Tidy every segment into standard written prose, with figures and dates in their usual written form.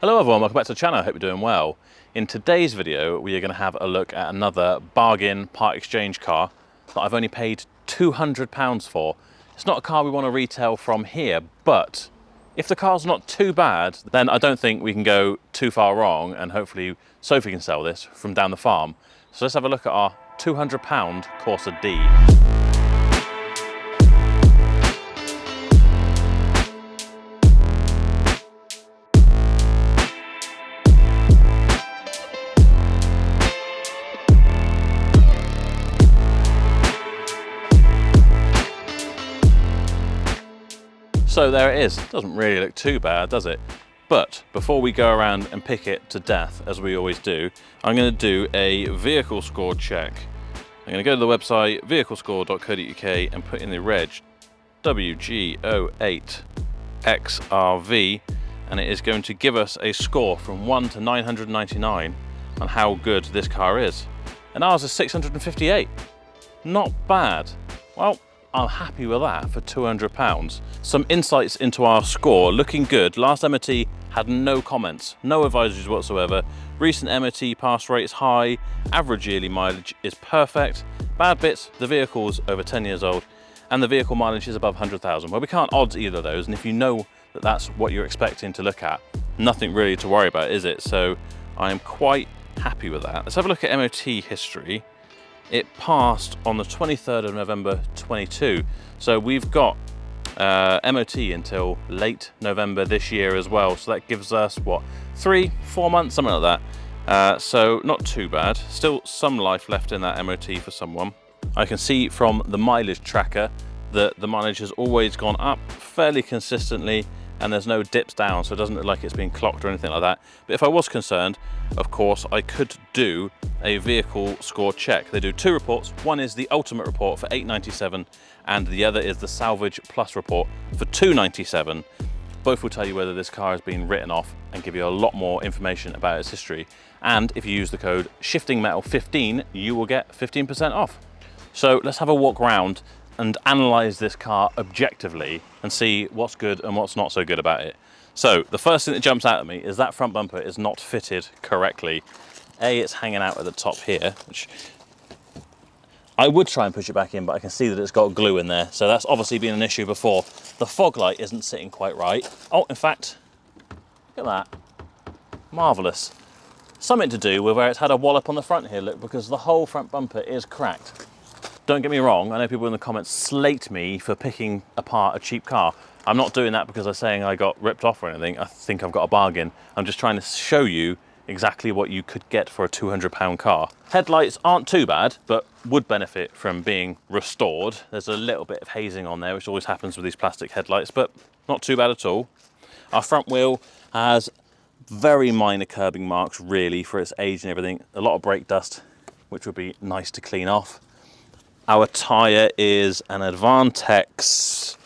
Hello everyone, welcome back to the channel. I hope you're doing well. In today's video, we are going to have a look at another bargain part exchange car that I've only paid £200 for. It's not a car we want to retail from here, but if the car's not too bad, then I don't think we can go too far wrong, and hopefully Sophie can sell this from down the farm. So let's have a look at our £200 Corsa D. So there it is. Doesn't really look too bad, does it? But before we go around and pick it to death, as we always do, I'm going to do a vehicle score check. I'm going to go to the website vehiclescore.co.uk and put in the reg WG08XRV, and it is going to give us a score from 1 to 999 on how good this car is. And ours is 658. Not bad. Well, I'm happy with that for £200. Some insights into our score, looking good. Last MOT had no comments, no advisories whatsoever. Recent MOT pass rate is high, average yearly mileage is perfect. Bad bits, the vehicle's over 10 years old, and the vehicle mileage is above 100,000. Well, we can't odds either of those, and if you know that that's what you're expecting to look at, nothing really to worry about, is it? So I am quite happy with that. Let's have a look at MOT history. It passed on the 23rd of November 22, so we've got MOT until late November this year as well, so that gives us what, 3-4 months, something like that. So not too bad. Still some life left in that MOT for someone. I can see from the mileage tracker that the mileage has always gone up fairly consistently, and there's no dips down, so it doesn't look like it's been clocked or anything like that. But if I was concerned, of course, I could do a vehicle score check. They do two reports. One is the ultimate report for £897, and the other is the salvage plus report for £297. Both will tell you whether this car has been written off and give you a lot more information about its history. And if you use the code shiftingmetal15, you will get 15% off. So let's have a walk around and analyze this car objectively and see what's good and what's not so good about it. So the first thing that jumps out at me is that front bumper is not fitted correctly. It's hanging out at the top here, which I would try and push it back in, but I can see that it's got glue in there, so that's obviously been an issue before. The fog light isn't sitting quite right. Oh, in fact, look at that. Marvellous. Something to do with where it's had a wallop on the front here, look, because the whole front bumper is cracked. Don't get me wrong, I know people in the comments slate me for picking apart a cheap car. I'm not doing that because I'm saying I got ripped off or anything. I think I've got a bargain. I'm just trying to show you exactly what you could get for a £200 car. Headlights aren't too bad, but would benefit from being restored. There's a little bit of hazing on there, which always happens with these plastic headlights, but not too bad at all. Our front wheel has very minor curbing marks, really, for its age and everything. A lot of brake dust, which would be nice to clean off. Our tyre is an Advantex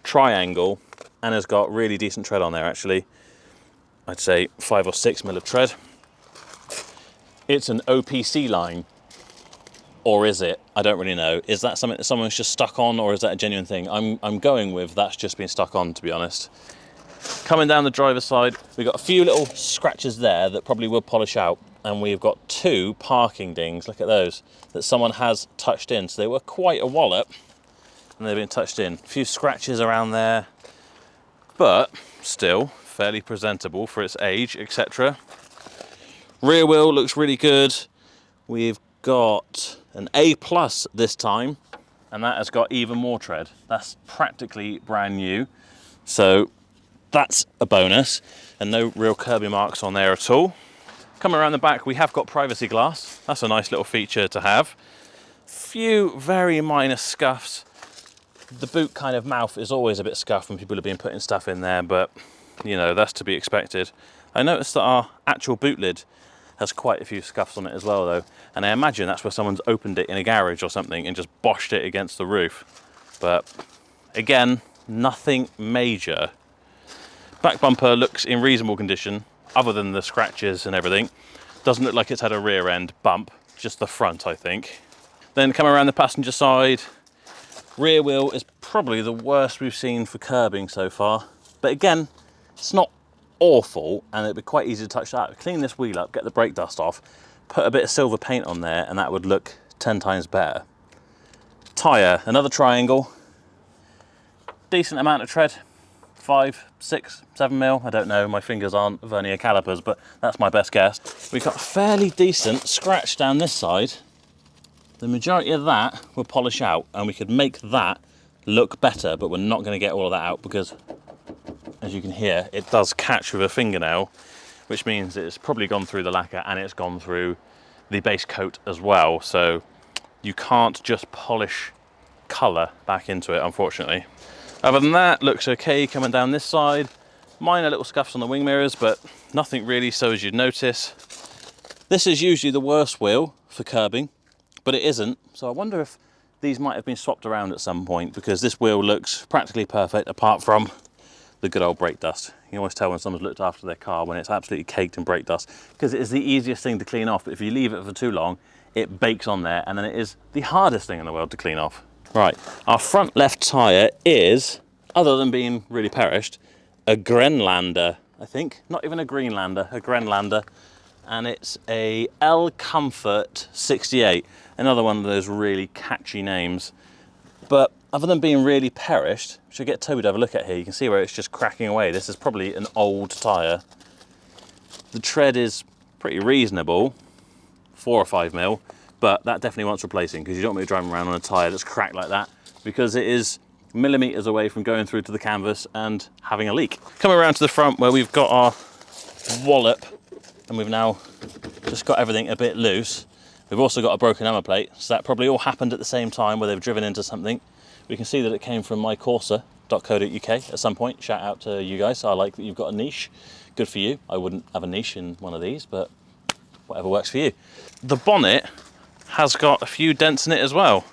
triangle and has got really decent tread on there, actually. I'd say 5 or 6 mil of tread. It's an OPC line, or is it? I don't really know. Is that something that someone's just stuck on, or is that a genuine thing? I'm going with that's just been stuck on, to be honest. Coming down the driver's side, we've got a few little scratches there that probably will polish out, and we've got 2 parking dings, look at those, that someone has touched in. So they were quite a wallop, and they've been touched in. A few scratches around there, but still fairly presentable for its age, etc. Rear wheel looks really good. We've got an A+ this time, and that has got even more tread. That's practically brand new, so that's a bonus, and no real curbing marks on there at all. Coming around the back, we have got privacy glass. That's a nice little feature to have. Few very minor scuffs. The boot kind of mouth is always a bit scuffed when people have been putting stuff in there, but you know, that's to be expected. I noticed that our actual boot lid has quite a few scuffs on it as well, though, and I imagine that's where someone's opened it in a garage or something and just boshed it against the roof. But again, nothing major. Back bumper looks in reasonable condition, other than the scratches and everything. Doesn't look like it's had a rear end bump, just the front, I think. Then come around the passenger side. Rear wheel is probably the worst we've seen for curbing so far. But again, it's not awful, and it'd be quite easy to touch that. Clean this wheel up, get the brake dust off, put a bit of silver paint on there, and that would look 10 times better. Tyre, another triangle. Decent amount of tread. 5, 6, 7 mil, I don't know, my fingers aren't vernier calipers, but that's my best guess. We've got a fairly decent scratch down this side. The majority of that will polish out, and we could make that look better, but we're not going to get all of that out because, as you can hear, it does catch with a fingernail, which means it's probably gone through the lacquer and it's gone through the base coat as well, so you can't just polish colour back into it, unfortunately. Other than that, looks okay coming down this side. Minor little scuffs on the wing mirrors, but nothing really so as you'd notice. This is usually the worst wheel for curbing, but it isn't. So I wonder if these might have been swapped around at some point, because this wheel looks practically perfect apart from the good old brake dust. You can always tell when someone's looked after their car when it's absolutely caked in brake dust, because it is the easiest thing to clean off. But if you leave it for too long, it bakes on there, and then it is the hardest thing in the world to clean off. Right, our front left tyre is, other than being really perished, a Grenlander, I think. Not even a Greenlander, a Grenlander. And it's a L Comfort 68, another one of those really catchy names. But other than being really perished, which I'll get Toby to have a look at here, you can see where it's just cracking away. This is probably an old tyre. The tread is pretty reasonable, 4 or 5 mil. But that definitely wants replacing, because you don't want to be driving around on a tyre that's cracked like that, because it is millimetres away from going through to the canvas and having a leak. Coming around to the front where we've got our wallop, and we've now just got everything a bit loose. We've also got a broken hammer plate, so that probably all happened at the same time where they've driven into something. We can see that it came from mycorsa.co.uk at some point. Shout out to you guys. I like that you've got a niche. Good for you. I wouldn't have a niche in one of these, but whatever works for you. The bonnet has got a few dents in it as well.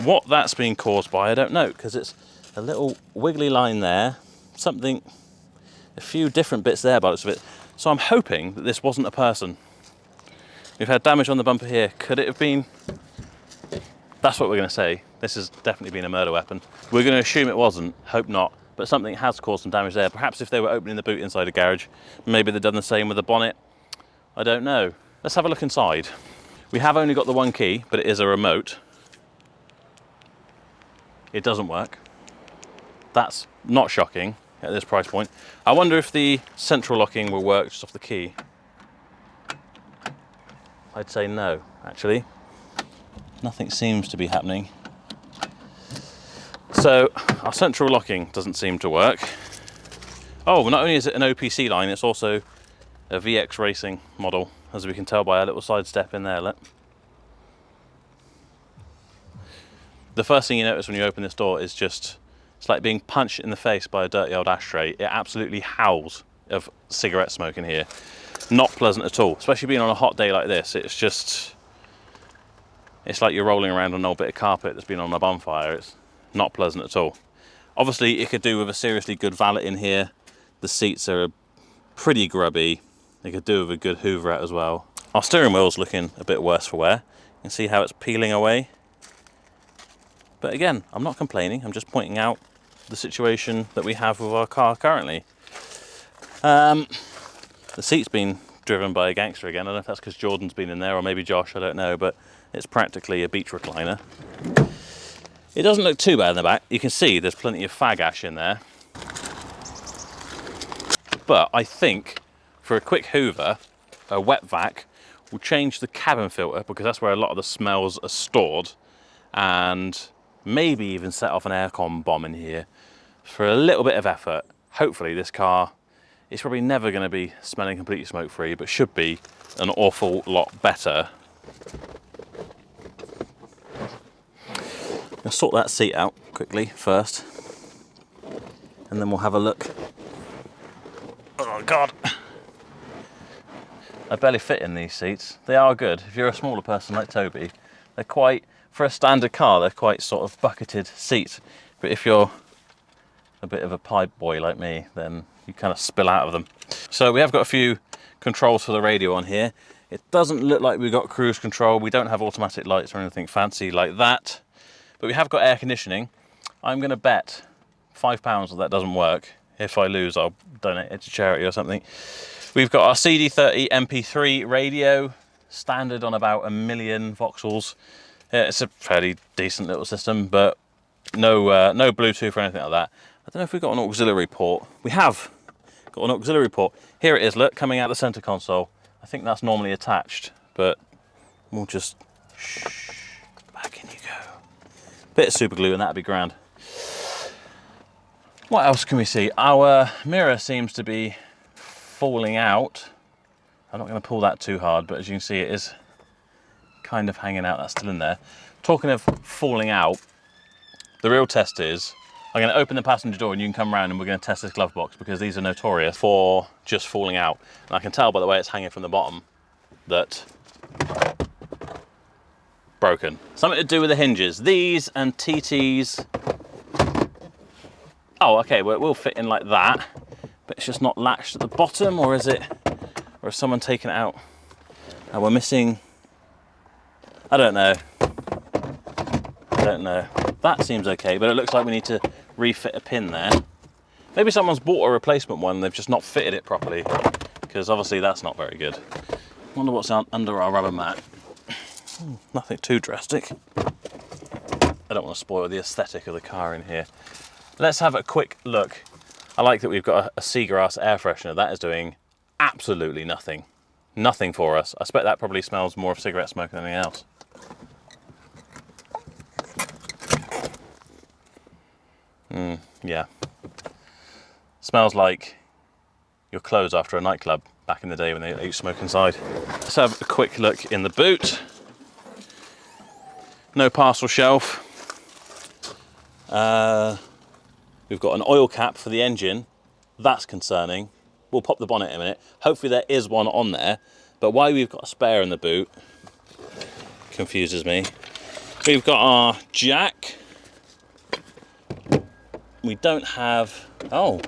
What that's been caused by, I don't know, because it's a little wiggly line there, something, a few different bits there by the looks of it. So I'm hoping that this wasn't a person. We've had damage on the bumper here. Could it have been? That's what we're going to say. This has definitely been a murder weapon. We're going to assume it wasn't, hope not, but something has caused some damage there. Perhaps if they were opening the boot inside a garage, maybe they've done the same with the bonnet. I don't know. Let's have a look inside. We have only got the one key, but it is a remote. It doesn't work. That's not shocking at this price point. I wonder if the central locking will work just off the key. I'd say no, actually. Nothing seems to be happening. So our central locking doesn't seem to work. Oh, not only is it an OPC line, it's also a VX Racing model, as we can tell by a little side step in there. Look. The first thing you notice when you open this door is just, it's like being punched in the face by a dirty old ashtray. It absolutely howls of cigarette smoke in here. Not pleasant at all, especially being on a hot day like this. It's just, it's like you're rolling around on an old bit of carpet that's been on a bonfire. It's not pleasant at all. Obviously, it could do with a seriously good valet in here. The seats are pretty grubby. They could do with a good hoover out as well. Our steering wheel's looking a bit worse for wear. You can see how it's peeling away. But again, I'm not complaining. I'm just pointing out the situation that we have with our car currently. The seat's been driven by a gangster again. I don't know if that's because Jordan's been in there or maybe Josh, I don't know, but it's practically a beach recliner. It doesn't look too bad in the back. You can see there's plenty of fag ash in there. But I think for a quick hoover, a wet vac will change the cabin filter, because that's where a lot of the smells are stored, and maybe even set off an aircon bomb in here. For a little bit of effort, hopefully this car is probably never going to be smelling completely smoke free, but should be an awful lot better. I'll sort that seat out quickly first, and then we'll have a look. Oh God, I barely fit in these seats. They are good. If you're a smaller person like Toby, they're quite, for a standard car, they're quite sort of bucketed seats. But if you're a bit of a pipe boy like me, then you kind of spill out of them. So we have got a few controls for the radio on here. It doesn't look like we've got cruise control. We don't have automatic lights or anything fancy like that. But we have got air conditioning. I'm going to bet £5 that doesn't work. If I lose, I'll donate it to charity or something. We've got our CD30 MP3 radio, standard on about 1 million Vauxhalls. Yeah, it's a fairly decent little system, but no no Bluetooth or anything like that. I don't know if we've got an auxiliary port. We have got an auxiliary port. Here it is, look, coming out the center console. I think that's normally attached, but we'll just, shh, back in you go. Bit of super glue and that'd be grand. What else can we see? Our mirror seems to be falling out. I'm not going to pull that too hard, but as you can see, it is kind of hanging out. That's still in there. Talking of falling out, the real test is, I'm going to open the passenger door and you can come around and we're going to test this glove box, because these are notorious for just falling out. And I can tell by the way it's hanging from the bottom that broken. Something to do with the hinges. These and TT's. Oh, okay, well, it will fit in like that, but it's just not latched at the bottom, or is it? Or has someone taken it out? And we're missing, I don't know. I don't know. That seems okay, but it looks like we need to refit a pin there. Maybe someone's bought a replacement one and they've just not fitted it properly, because obviously that's not very good. Wonder what's under our rubber mat. Nothing too drastic. I don't want to spoil the aesthetic of the car in here. Let's have a quick look. I like that we've got a seagrass air freshener. That is doing absolutely nothing. Nothing for us. I expect that probably smells more of cigarette smoke than anything else. Yeah. Smells like your clothes after a nightclub back in the day when they let you smoke inside. Let's have a quick look in the boot. No parcel shelf. We've got an oil cap for the engine. That's concerning. We'll pop the bonnet in a minute. Hopefully there is one on there, but why we've got a spare in the boot confuses me. We've got our jack. We don't have, oh.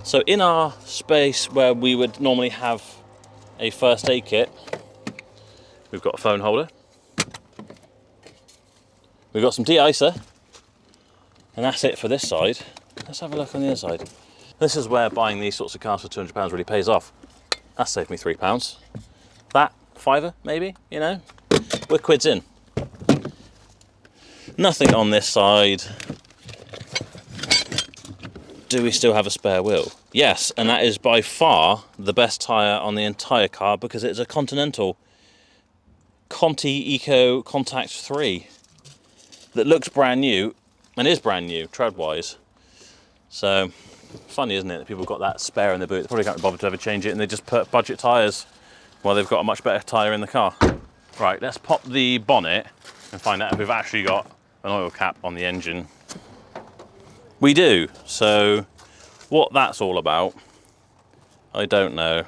So in our space where we would normally have a first aid kit, we've got a phone holder. We've got some de-icer, and that's it for this side. Let's have a look on the other side. This is where buying these sorts of cars for £200 really pays off. That saved me £3. That, £5 maybe, you know? We're quids in. Nothing on this side. Do we still have a spare wheel? Yes, and that is by far the best tyre on the entire car, because it's a Continental Conti Eco Contact 3 that looks brand new and is brand new tread-wise. So funny, isn't it, that people have got that spare in the boot? They probably can't bother to ever change it, and they just put budget tyres while they've got a much better tyre in the car. Right, let's pop the bonnet and find out if we've actually got an oil cap on the engine. We do. So what that's all about, I don't know.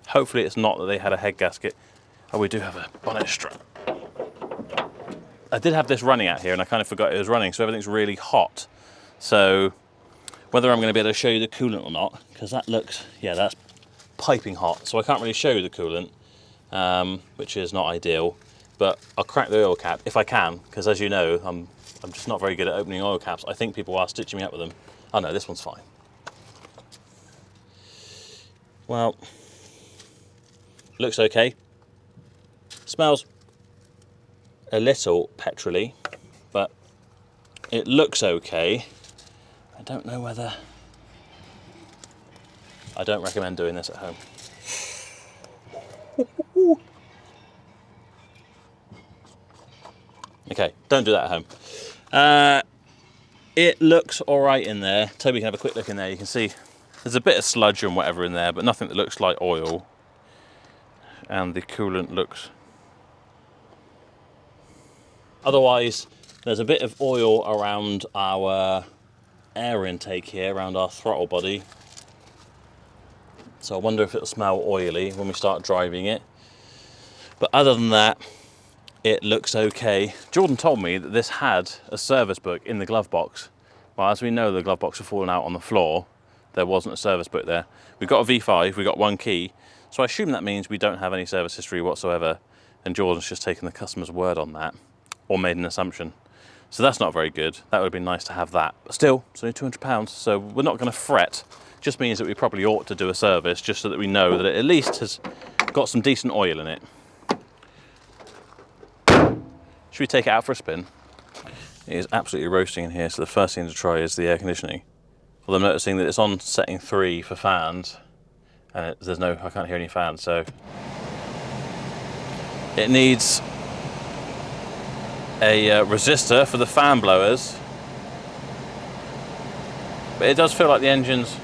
Hopefully it's not that they had a head gasket. Oh, we do have a bonnet strap. I did have this running out here and I kind of forgot it was running, so everything's really hot. So whether I'm going to be able to show you the coolant or not, because that looks, yeah, that's piping hot. So I can't really show you the coolant, which is not ideal. But I'll crack the oil cap if I can, because as you know, I'm just not very good at opening oil caps. I think people are stitching me up with them. Oh no, this one's fine. Well, looks okay. Smells a little petrol-y, but it looks okay. I don't know whether... I don't recommend doing this at home. Okay, don't do that at home. It looks all right in there. Toby can have a quick look in there. You can see there's a bit of sludge and whatever in there, but nothing that looks like oil. And the coolant looks... Otherwise, there's a bit of oil around our air intake here, around our throttle body. So I wonder if it'll smell oily when we start driving it. But other than that, it looks okay. Jordan told me that this had a service book in the glove box. Well, as we know, the glove box had fallen out on the floor. There wasn't a service book there. We got a V5, we got one key. So I assume that means we don't have any service history whatsoever. And Jordan's just taken the customer's word on that, or made an assumption. So that's not very good. That would have been nice to have that. But still, it's only £200, so we're not going to fret. Just means that we probably ought to do a service just so that we know that it at least has got some decent oil in it. Should we take it out for a spin? It is absolutely roasting in here, so the first thing to try is the air conditioning. Although I'm noticing that it's on setting 3 for fans, and I can't hear any fans, so it needs a resistor for the fan blowers. But it does feel like the engine's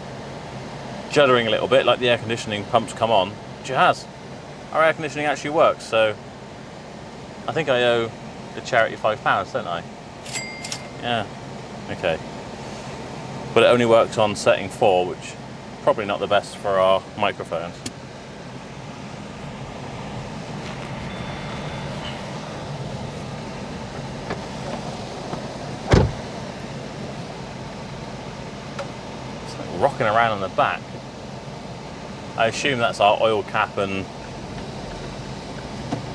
juddering a little bit, like the air conditioning pump's come on, which it has. Our air conditioning actually works, so I think I owe the charity £5, don't I? Yeah, okay. But it only works on setting 4, which is probably not the best for our microphones. It's like rocking around on the back. I assume that's our oil cap and...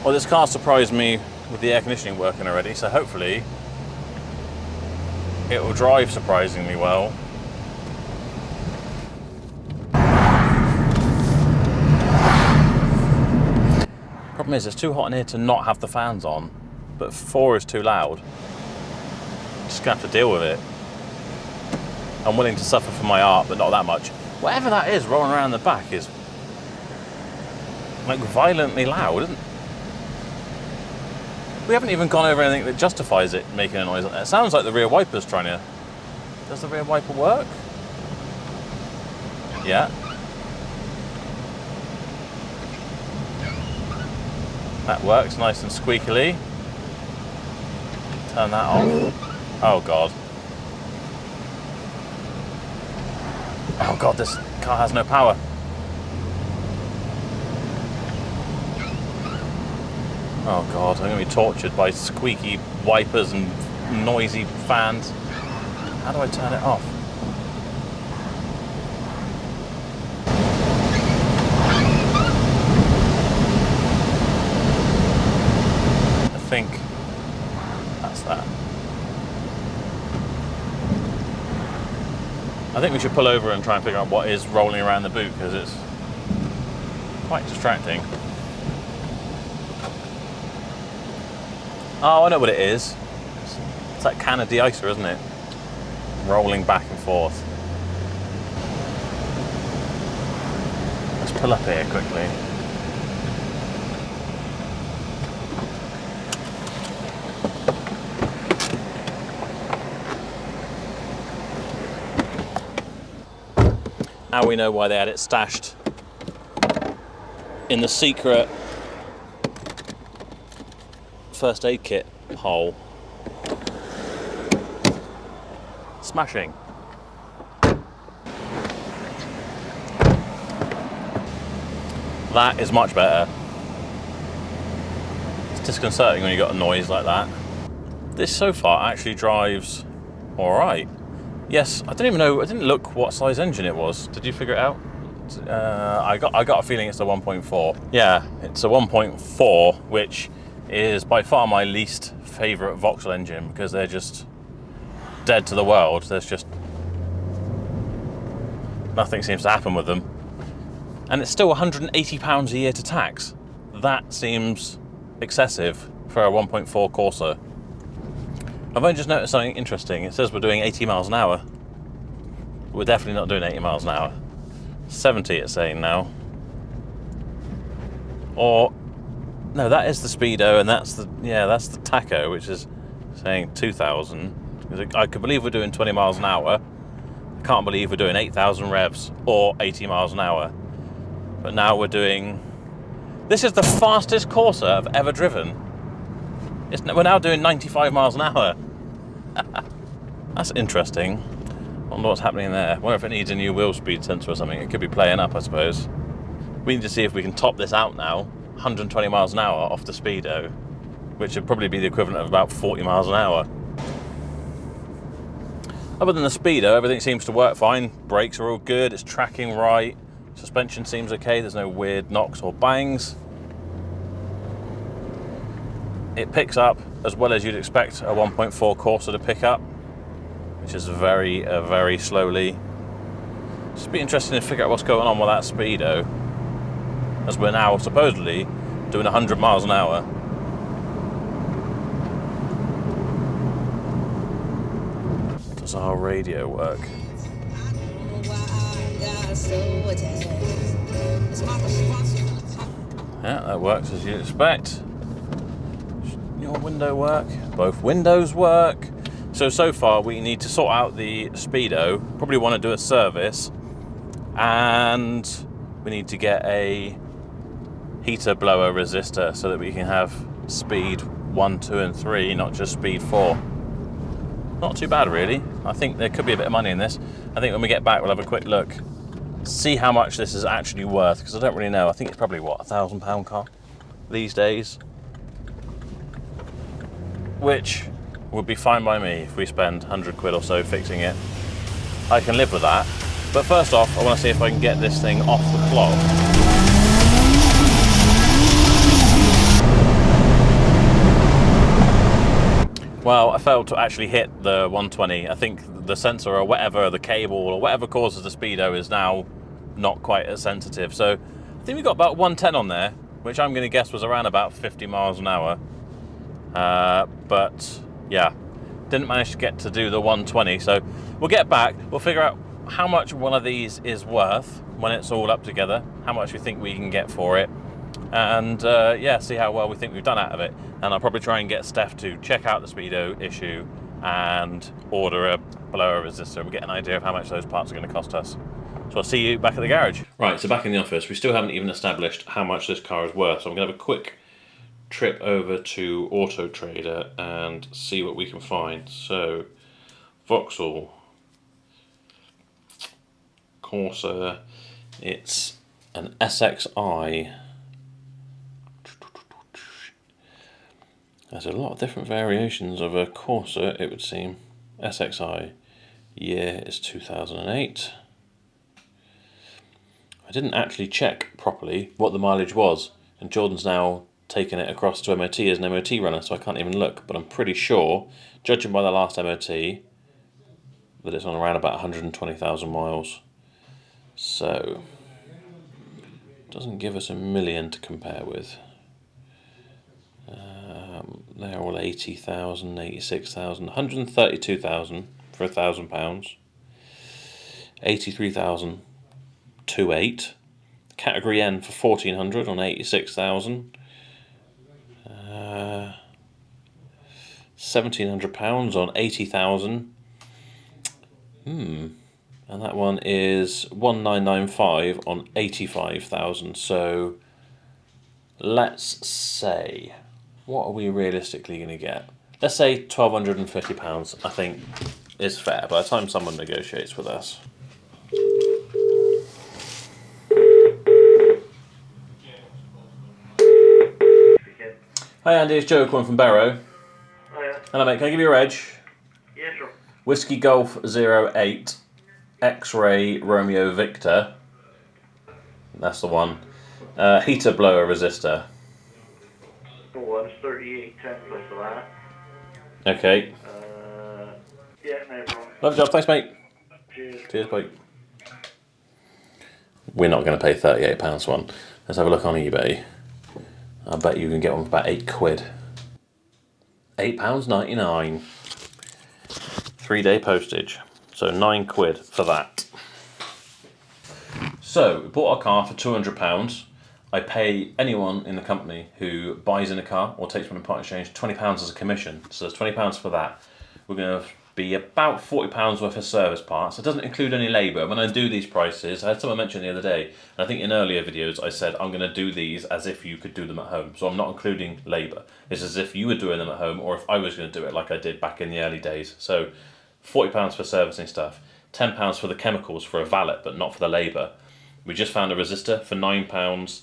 Well, this car surprised me with the air conditioning working already, so hopefully it will drive surprisingly well. Problem is, it's too hot in here to not have the fans on, but 4 is too loud. Just gonna have to deal with it. I'm willing to suffer for my art, but not that much. Whatever that is rolling around the back is like violently loud, isn't it? We haven't even gone over anything that justifies it making a noise like that. It sounds like the rear wiper's trying to... Does the rear wiper work? Yeah. That works nice and squeakily. Turn that off. Oh God. Oh God, this car has no power. Oh God, I'm going to be tortured by squeaky wipers and noisy fans. How do I turn it off? I think that's that. I think we should pull over and try and figure out what is rolling around the boot, because it's quite distracting. Oh, I know what it is. It's that can of de-icer, isn't it? Rolling back and forth. Let's pull up here quickly. Now we know why they had it stashed in the secret first aid kit hole. Smashing. That is much better. It's disconcerting when you got a noise like that. This so far actually drives all right. Yes, I don't even know, I didn't look what size engine it was. Did you figure it out? I got a feeling it's a 1.4. Yeah, it's a 1.4, which is by far my least favourite Vauxhall engine, because they're just dead to the world. There's just nothing seems to happen with them. And it's still £180 a year to tax. That seems excessive for a 1.4 Corsa. I've only just noticed something interesting. It says we're doing 80 miles an hour. We're definitely not doing 80 miles an hour. 70 it's saying now. Or, no, that is the speedo, and that's the tacho, which is saying 2,000. I could believe we're doing 20 miles an hour. I can't believe we're doing 8,000 revs or 80 miles an hour. But now we're doing... This is the fastest Corsa I've ever driven. We're now doing 95 miles an hour. That's interesting. I wonder what's happening there. I wonder if it needs a new wheel speed sensor or something. It could be playing up, I suppose. We need to see if we can top this out now. 120 miles an hour off the speedo, which would probably be the equivalent of about 40 miles an hour. Other than the speedo, everything seems to work fine. Brakes are all good, it's tracking right. Suspension seems okay, there's no weird knocks or bangs. It picks up as well as you'd expect a 1.4 Corsa to pick up, which is very slowly. Just be interesting to figure out what's going on with that speedo, as we're now supposedly doing 100 miles an hour. Does our radio work? Yeah, that works as you'd expect. Your window work? Both windows work. So far we need to sort out the speedo, probably want to do a service, and we need to get a heater blower resistor so that we can have speed 1, 2 and 3, not just speed 4. Not too bad really. I think there could be a bit of money in this. I think when we get back we'll have a quick look, see how much this is actually worth, because I don't really know. I think it's probably, what, £1,000 car these days? Which would be fine by me if we spend 100 quid or so fixing it. I can live with that. But first off, I want to see if I can get this thing off the clock. Well, I failed to actually hit the 120. I think the sensor or whatever, the cable or whatever causes the speedo is now not quite as sensitive. So I think we got about 110 on there, which I'm going to guess was around about 50 miles an hour. But yeah, didn't manage to get to do the 120. So we'll get back, we'll figure out how much one of these is worth when it's all up together, how much we think we can get for it, and yeah, see how well we think we've done out of it. And I'll probably try and get Steph to check out the speedo issue and order a blower resistor and get an idea of how much those parts are going to cost us. So I'll see you back at the garage. Right, so back in the office, we still haven't even established how much this car is worth, so I'm going to have a quick trip over to Auto Trader and see what we can find. So Vauxhall Corsa, it's an SXI. There's a lot of different variations of a Corsa, it would seem. SXI, year is 2008. I didn't actually check properly what the mileage was, and Jordan's now taken it across to MOT as an MOT runner, so I can't even look, but I'm pretty sure, judging by the last MOT, that it's on around about 120,000 miles. So, doesn't give us a million to compare with. They're all 80,000, 86,000, 132,000 for £1,000, 83,000, 2.8, Category N for 1,400 on 86,000, £1,700 on 80,000. And that one is 1,995 on 85,000. So let's say, what are we realistically going to get? Let's say £1,250, I think, is fair by the time someone negotiates with us. Hi Andy, it's Joe calling from Barrow. Hiya. Hello mate, can I give you a reg? Yeah, sure. Whiskey Golf 08, X-Ray Romeo Victor. That's the one. Heater blower resistor. Oh, that's 3810 plus that. Okay. Yeah, no problem. Love the job, thanks mate. Cheers. Cheers, bye. We're not going to pay £38 for one. Let's have a look on eBay. I bet you can get one for about 8 quid. £8.99. 3-day postage. So 9 quid for that. So we bought our car for £200. I pay anyone in the company who buys in a car or takes one in part exchange £20 as a commission. So there's £20 for that. We're going to be about £40 worth of service parts. It doesn't include any labour. When I do these prices, I had someone mention the other day, and I think in earlier videos I said I'm going to do these as if you could do them at home. So I'm not including labour. It's as if you were doing them at home, or if I was going to do it like I did back in the early days. So £40 for servicing stuff, £10 for the chemicals for a valet, but not for the labour. We just found a resistor for £9,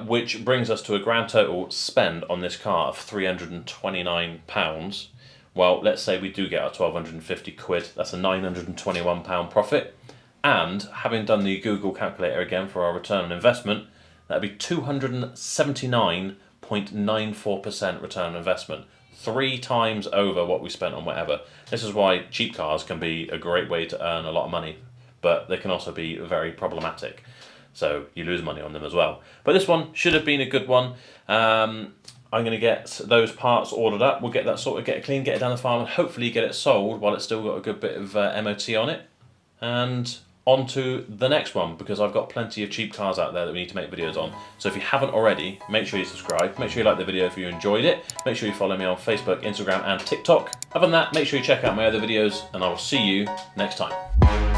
which brings us to a grand total spend on this car of £329. Well, let's say we do get our 1,250 quid, that's a £921 profit. And having done the Google calculator again for our return on investment, that'd be 279.94% return on investment. 3 times over what we spent on whatever. This is why cheap cars can be a great way to earn a lot of money, but they can also be very problematic. So you lose money on them as well. But this one should have been a good one. I'm going to get those parts ordered up. We'll get that sorted, get it clean, get it down the farm, and hopefully get it sold while it's still got a good bit of MOT on it. And on to the next one, because I've got plenty of cheap cars out there that we need to make videos on. So if you haven't already, make sure you subscribe. Make sure you like the video if you enjoyed it. Make sure you follow me on Facebook, Instagram, and TikTok. Other than that, make sure you check out my other videos, and I will see you next time.